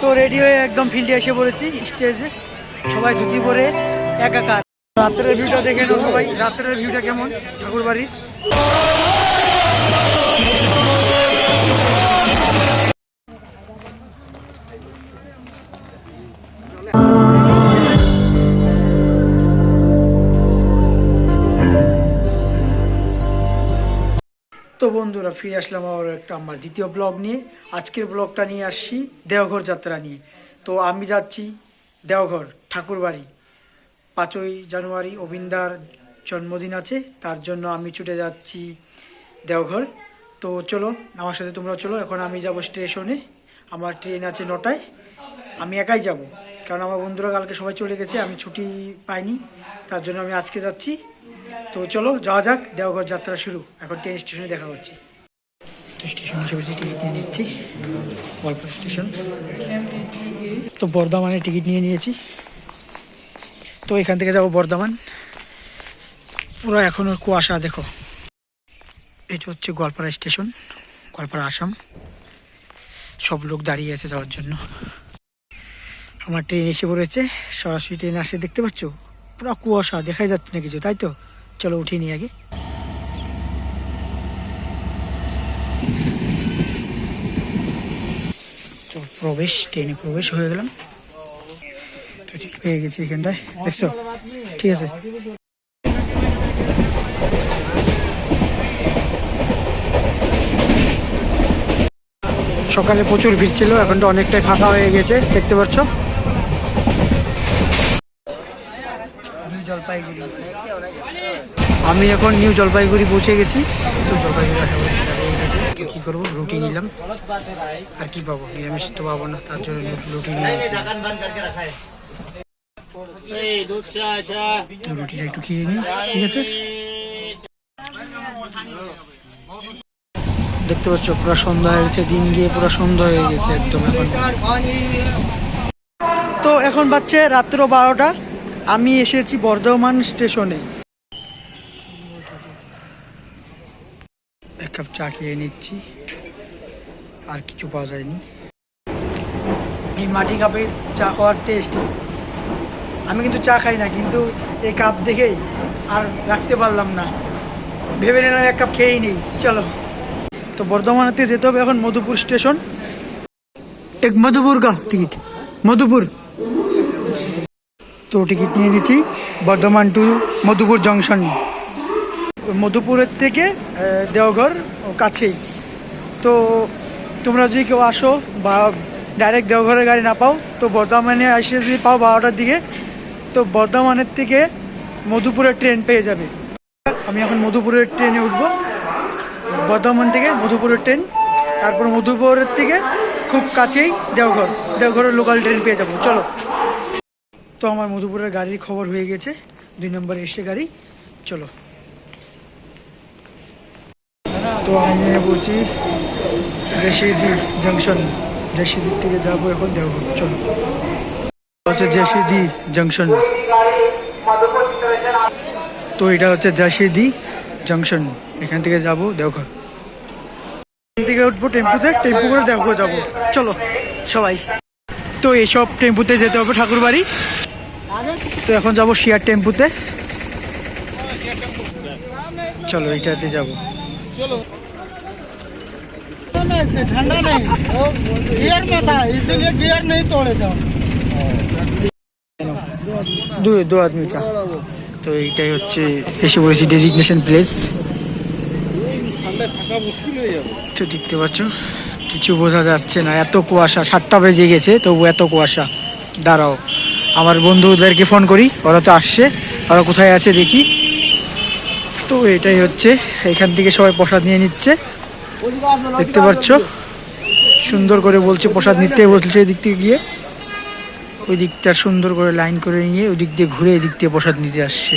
তো রেডি হয়ে একদম ফিল্ডে এসে পড়েছি, স্টেজে সবাই ধুতি পরে একাকার। রাত্রের ভিউটা দেখে নাও সবাই, রাত্রের ভিউটা কেমন ঠাকুরবাড়ির। তো বন্ধুরা ফিরে আসলাম আবার একটা আমার দ্বিতীয় ব্লগ নিয়ে। আজকের ব্লগটা নিয়ে আসছি দেওঘর যাত্রা নিয়ে। তো আমি যাচ্ছি দেওঘর ঠাকুরবাড়ি। 5ই জানুয়ারি অবিন্দার জন্মদিন আছে, তার জন্য আমি ছুটে যাচ্ছি দেওঘর। তো চলো আমার সাথে তোমরা চলো। এখন আমি যাব স্টেশনে, আমার ট্রেন আছে 9টায়। আমি একাই যাব, কারণ আমার বন্ধুরা কালকে সবাই চলে গেছে, আমি ছুটি পাইনি, তার জন্য আমি আজকে যাচ্ছি। তো চলো যাওয়া যাক, দেওঘর যাত্রা শুরু। এখন ট্রেন স্টেশনে দেখা হচ্ছে। তো স্টেশনে এসে টিকিট নিয়ে নিচ্ছি, গল্পর স্টেশন। তো বর্ধমানে টিকিট নিয়ে নিয়েছি। তো এখান থেকে যাব বর্ধমান। পুরো এখনো কুয়াশা দেখো। এটা হচ্ছে গোয়ালপাড়া স্টেশন, গোয়ালপাড়া আসাম। সব লোক দাঁড়িয়ে আছে যাওয়ার জন্য। আমার ট্রেন এসে পড়েছে, সরাসরি ট্রেন আসে, দেখতে পাচ্ছ পুরো কুয়াশা, দেখাই যাচ্ছে না কিছু, তাই তো চলো উঠিয়ে নিই আগে। তো প্রবেশ, ট্রেনে প্রবেশ হয়ে গেলাম। তো ঠিক পেয়ে গেছি এখানটায়, দেখছো? ঠিক আছে। সকালে প্রচুর ভিড় ছিল, এখন তো অনেকটাই ফাঁকা হয়ে গেছে, দেখতে পাচ্ছ। নিউ জলপাইগুড়ি, আমি এখন নিউ জলপাইগুড়ি পৌঁছে গেছি। তো জলপাইগুড়ি আসা কি করবো, রুটি নিলাম। আর কি পাবো, নিরামিষ তো পাবো না, তার জন্য রুটি নিয়ে তো রুটিটা একটু খেয়ে নিই, ঠিক আছে। দেখতে পাচ্ছ পুরো সন্ধ্যা হয়ে গেছে, দিন গিয়ে পুরো সন্ধ্যা হয়ে গেছে একদম এখন। তো এখন বাজছে রাত্র 12টা। আমি এসেছি বর্ধমান স্টেশনে। এক কাপ চা খেয়ে নিচ্ছি, আর কিছু পাওয়া যায়নি। এই মাটি কাপে চা খাওয়ার টেস্ট, আমি কিন্তু চা খাই না, কিন্তু এই কাপ দেখেই আর রাখতে পারলাম না, ভেবে নিলাম এক কাপ খেয়েই নেই। চলো, তো বর্ধমানেতে যেতে হবে এখন মধুপুর স্টেশন। এক মধুপুর কা টিকিট, মধুপুর। তো টিকিট নিয়ে নিচ্ছি বর্ধমান টু মধুপুর জংশন। মধুপুরের থেকে দেওঘর কাছেই। তো তোমরা যদি কেউ আসো বা ডাইরেক্ট দেওঘরের গাড়ি না পাও, তো বর্ধমানে এসে যদি পাও 12টার দিকে, তো বর্ধমানের থেকে মধুপুরের ট্রেন পেয়ে যাবে। আমি এখন মধুপুরের ট্রেনে উঠবো, বর্ধমান থেকে মধুপুরের ট্রেন। তারপর মধুপুরের থেকে খুব কাছেই দেওঘর, দেওঘরের লোকাল ট্রেন পেয়ে যাবো। চলো, তো আমার মধুপুরের গাড়ির খবর হয়ে গেছে, 2 নম্বরে এসে গাড়ি। চলো, তো আমি বলছি জয়সিদি জংশন, জয়সিদির থেকে যাবো এখন দেওঘর। চলো, হচ্ছে জয়সিদি জংশন। তো এটা হচ্ছে জয়সিদি জংশন, এখান থেকে যাব দেওঘর। এখান থেকে উঠবো টেম্পুতে, টেম্পু করে দেওঘর যাবো। চলো সবাই। তো এইসব টেম্পুতে যেতে হবে ঠাকুরবাড়ি। তো এখন যাব শেয়ার টেম্পুতে। চলো এইটাতে যাবো। ठंडा नहीं, गियर में था इसीलिए गियर नहीं तोड़े थे। दो आदमी का। তো এইটাই হচ্ছে এসে পড়েছি ডেজিগনেশন প্লেস। তো দেখতে পাচ্ছ কিছু বোঝা যাচ্ছে না, এত কুয়াশা। 7টা বেজে গেছে তবু এত কুয়াশা। দাঁড়াও, আমার বন্ধুদেরকে ফোন করি, ওরা তো আসছে, ওরা কোথায় আছে দেখি। তো এটাই হচ্ছে, এখান থেকে সবাই প্রসাদ নিয়ে নিচ্ছে, দেখতে পাচ্ছ। সুন্দর করে বলছে প্রসাদ নিতে, বলছে এদিক থেকে গিয়ে ওই দিকটা সুন্দর করে লাইন করে নিয়ে ওই দিক দিয়ে ঘুরে এদিক দিয়ে প্রসাদ নিতে আসছে।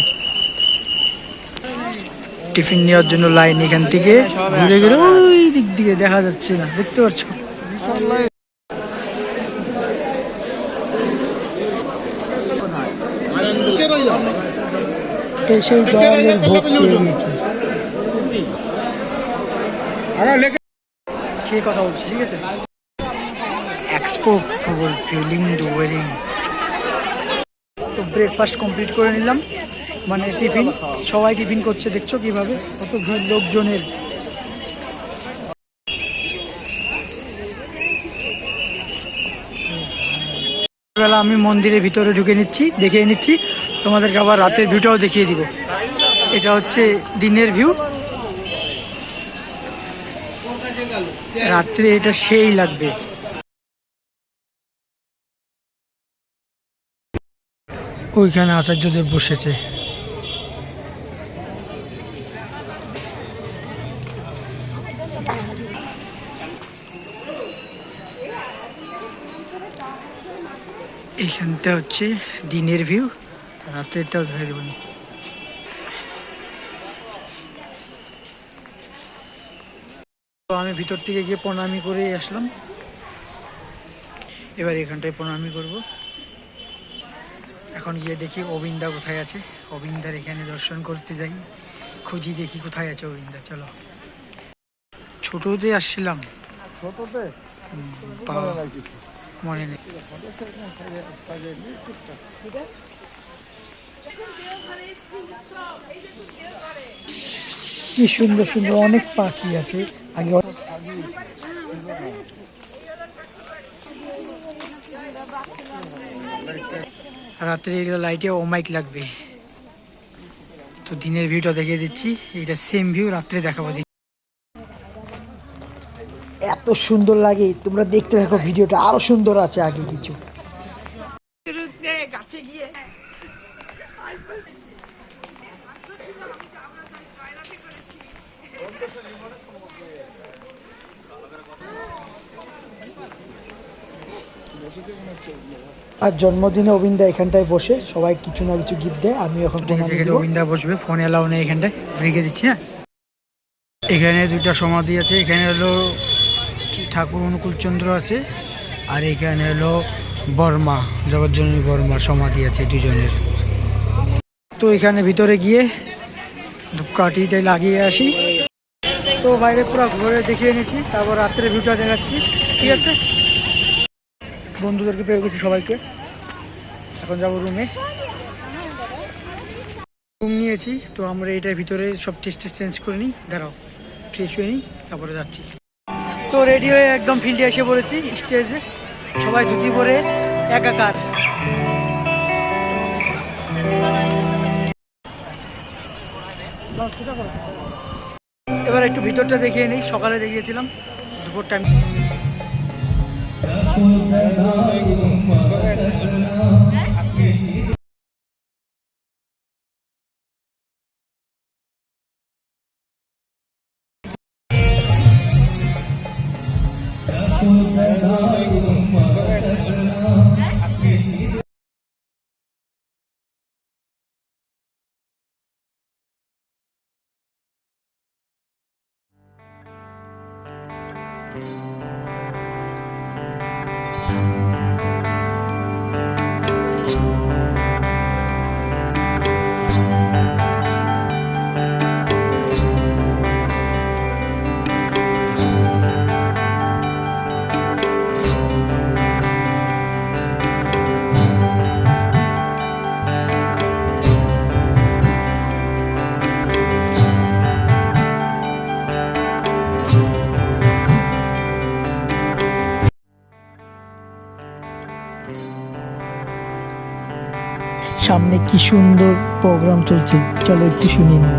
টিফিন নেওয়ার জন্য লাইন, এখান থেকে ঘুরে ঘুরে ওই দিক দিয়ে, দেখা যাচ্ছে না, দেখতে পাচ্ছ। সেই দয়ালের ভোগ পেয়ে গেছি, খেয়ে কথা বলছি, ঠিক আছে। Expo for filling the wedding. তো ব্রেকফাস্ট কমপ্লিট করে নিলাম, মানে টিফিন, সবাই টিফিন করছে, দেখছো কিভাবে কত ভিড় লোকজনের। বেলা আমি মন্দিরের ভিতরে ঢুকে নিচ্ছি, দেখিয়ে নিচ্ছি তোমাদেরকে, আবার রাতের ভিউটাও দেখিয়ে দিব। এটা হচ্ছে দিনের ভিউ, রাত্রে এটা সেই লাগবে। ওইখানে আচার্যদেব বসেছে। এইখানটা হচ্ছে দিনের ভিউ, রাতেরটাও ধরে দেবেন। তো আমি ভিতর থেকে গিয়ে প্রণামী করে আসলাম, এবার এখানটায় প্রণামী করব। এখন গিয়ে দেখি অবিন্দা কোথায় আছে, অবিন্দার এখানে দর্শন করতে যাই, খুঁজি দেখি কোথায় আছে অবিন্দা। চলো, ছোটতে আসছিলাম, ছোটতে মনে নেই। কি সুন্দর সুন্দর অনেক পাখি আছে। আগে রাত্রে এগুলো লাইটে ওমাইক লাগবে। তো দিনের ভিউটা দেখিয়ে দিচ্ছি, এটা সেম ভিউ রাত্রে দেখাবো। এত সুন্দর লাগে, তোমরা দেখতে থাকো, ভিডিওটা আরো সুন্দর আছে আগে কিছু। গাছে গিয়ে আর জন্মদিনে অবিন্দা এখানটায় বসে সবাই কিছু না কিছু গিফট দেয়। আমি এখন অবিন্দা বসবে, ফোন এলাও নেই এখানটায়, রেখে দিচ্ছি। হ্যাঁ, এখানে দুইটা সমাধি আছে, এখানে হলো ঠাকুর অনুকূলচন্দ্র আছে, আর এখানে হলো বর্মা, জগৎজননী বর্মার সমাধি আছে দুজনের। তো এখানে ভিতরে গিয়ে ধূপকাঠিটা লাগিয়ে আসি। তো বাইরে পুরো ঘুরে দেখিয়ে নিচ্ছি, তারপর রাত্রে ভিউটা দেখাচ্ছি, ঠিক আছে? বন্ধুদেরকে পেয়ে গেছি সবাইকে, এখন যাবো রুমে। রুম নিয়েছি, তো আমরা এটার ভিতরে সব টেস্ট চেঞ্জ করে নিই, দাঁড়াও ফ্রেশ হয়ে নিই, তারপরে যাচ্ছি। তো রেডি হয়ে একদম ফিল্ডে এসে পড়েছি, স্টেজে সবাই ধুতি পরে একাকার। এবার একটু ভিতরটা দেখিয়ে নিই, সকালে দেখিয়েছিলাম, দুপুর টাইম। সামনে কি সুন্দর প্রোগ্রাম চলছে, চলো একটু শুনি না।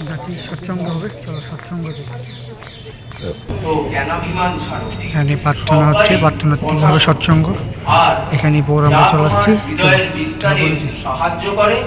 যাচ্ছি সৎসঙ্গ হবে, চলো সৎসঙ্গ যাই। তো জ্ঞানাভিমান ছাড়ো, এখানে প্রার্থনা হচ্ছে, প্রার্থনাত্মক হবে সৎসঙ্গ। এখানে প্রোগ্রাম চালাচ্ছি, হৃদয়ের বিস্তারে সাহায্য করে।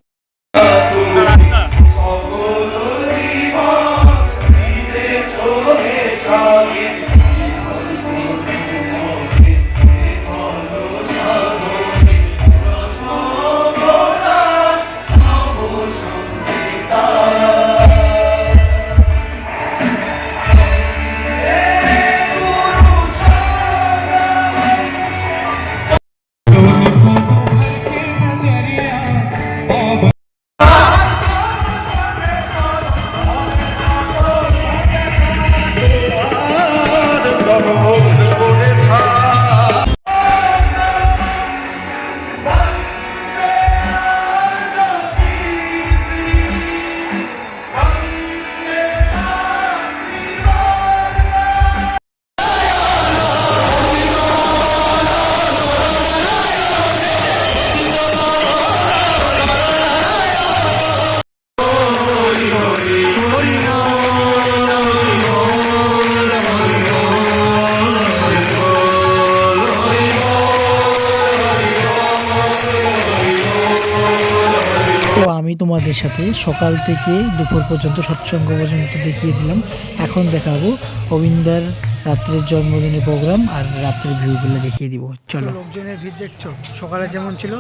তো আমি তোমাদের সাথে সকাল থেকে দুপুর পর্যন্ত সৎসঙ্গ পর্যন্ত দেখিয়ে দিলাম। এখন দেখাবো অবিন্দার রাত্রের জন্মদিনের প্রোগ্রাম আর রাত্রের ভিউগুলো দেখিয়ে দিব। চলো। লোকজনের ভিড় দেখছো, সকালে যেমন ছিল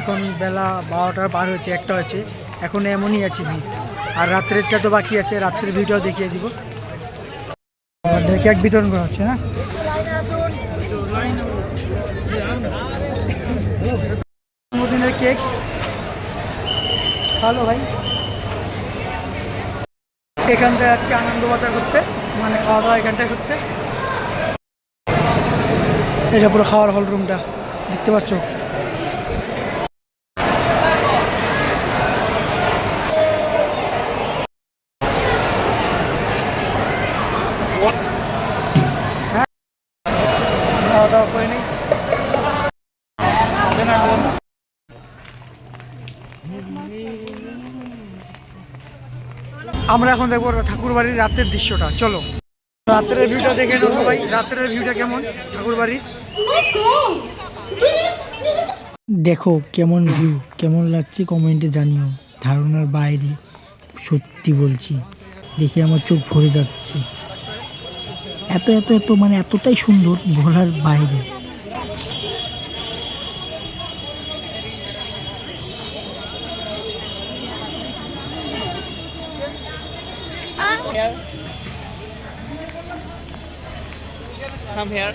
এখন বেলা 12টা পার হয়েছে, 1টা হয়েছে, এখন এমনই আছে ভিড়। আর রাত্রেরটা তো বাকি আছে, রাত্রের ভিউটাও দেখিয়ে দিব। আমাদের কেক বিতরণ করা হচ্ছে না, জন্মদিনের কেক। হ্যালো ভাই, এখানটায় যাচ্ছি আনন্দ বাজার করতে, মানে খাওয়া দাওয়া এখানটায় করতে। এটা পুরো খাওয়ার হল রুমটা দেখতে পাচ্ছ। খাওয়া দাওয়া করে নেই। আমরা এখন দেখবো ঠাকুরবাড়ির রাতের দৃশ্যটা, চলো। রাত্রের ভিউটা দেখে নাও সবাই, রাত্রের ভিউটা কেমন ঠাকুরবাড়ির। দেখো কেমন ভিউ, কেমন লাগছে কমেন্টে জানিও। ধারণার বাইরে, সত্যি বলছি, দেখে আমার চোখ ভরে যাচ্ছে। এত এত এত মানে এতটাই সুন্দর, বলার বাইরে। Come here.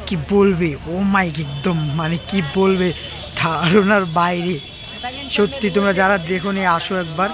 কি বলবে, ও মাই, একদম মানে কি বলবে, ধারণার বাইরে। সত্যি তোমরা যারা দেখো নি আসো একবার।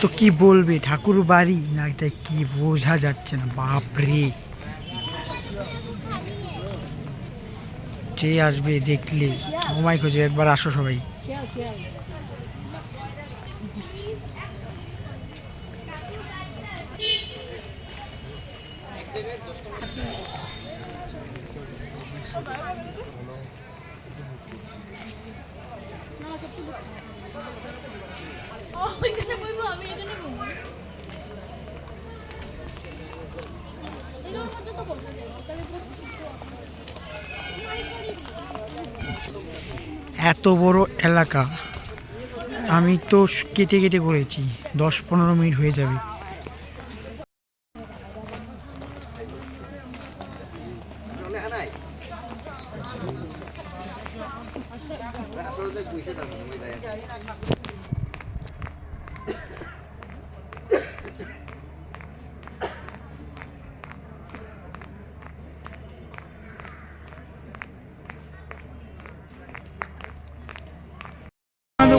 তো কি বলবে, ঠাকুর বাড়ি না এটা কি বোঝা যাচ্ছে না, বাপরে। যে আসবে দেখলে ঘুমাই খোঁজে, একবার আসো সবাই। এত বড় এলাকা, আমি তো কেটে কেটে করেছি, 10-15 মিনিট হয়ে যাবে।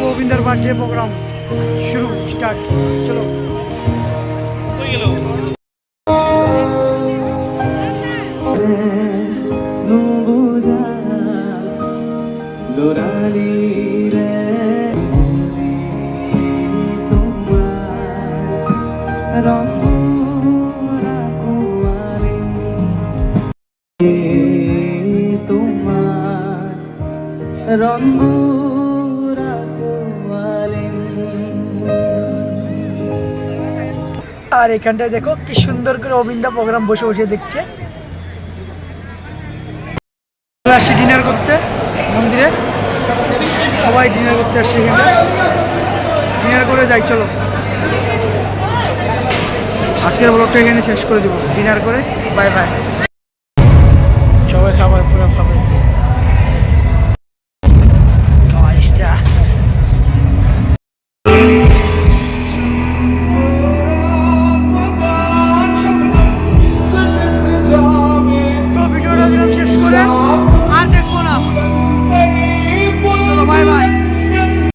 গোবিন্দর বার্থডে প্রোগ্রাম শুরু স্টার্ট চলো হয়ে গেল আর এখানটায় দেখো কি সুন্দর করে অবিন্দা প্রোগ্রাম বসে বসে দেখছে আসছি ডিনার করতে মন্দিরে সবাই ডিনার করতে আসছে এখানে ডিনার করে যাই চলো আজকের ব্লগটা এখানে শেষ করে দেবো ডিনার করে বাই বাই সবাই খাবার পুরো খাবার